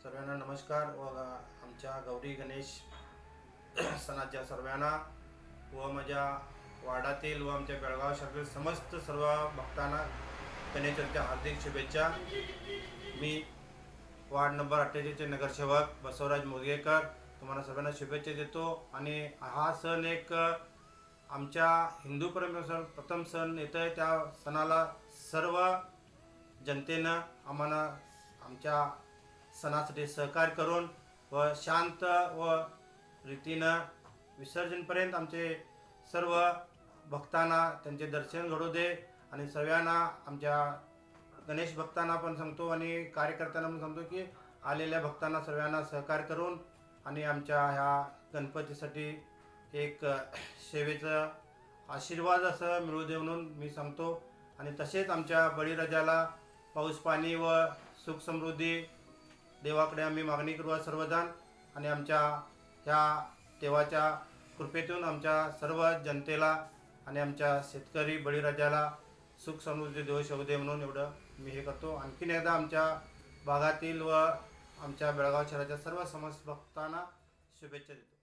सर्वांना नमस्कार व आमच्या गौरी गणेश सणाच्या सर्वांना व माझ्या वार्डातील व आमच्या बेळगाव शहरातील समस्त सर्व भक्तांना गणेश चतुर्थीच्या हार्दिक शुभेच्छा। मी वार्ड नंबर 48 चे नगरसेवक बसवराज मुरगेकर तुम्हाला सर्वांना शुभेच्छा देतो। आणि हा सण एक आमच्या हिंदू परंपरेनुसार प्रथम सण येत आहे। त्या सणाला सर्व जनतेनं आम्हाला आमच्या सणासाठी सहकार्य करून व शांत व रीतीनं विसर्जनपर्यंत आमचे सर्व भक्तांना त्यांचे दर्शन घडू दे। आणि सर्वांना आमच्या गणेश भक्तांना पण सांगतो आणि कार्यकर्त्यांना पण सांगतो की आलेल्या भक्तांना सर्वांना सहकार्य करून आणि आमच्या ह्या गणपतीसाठी एक सेवेचा आशीर्वाद असं मिळू दे म्हणून मी सांगतो। आणि तसेच आमच्या बळीराजाला पाऊस पाणी व सुख समृद्धी देवाकडे आम्ही मागणी करू सर्वजण। आणि आमच्या ह्या देवाच्या कृपेतून आमच्या सर्व जनतेला आणि आमच्या शेतकरी बळीराजाला सुख समृद्धी देव येऊ दे म्हणून एवढं मी हे करतो। आणखीन एकदा आमच्या भागातील व आमच्या बेळगाव शहराच्या सर्व समस्त भक्तांना शुभेच्छा देतो।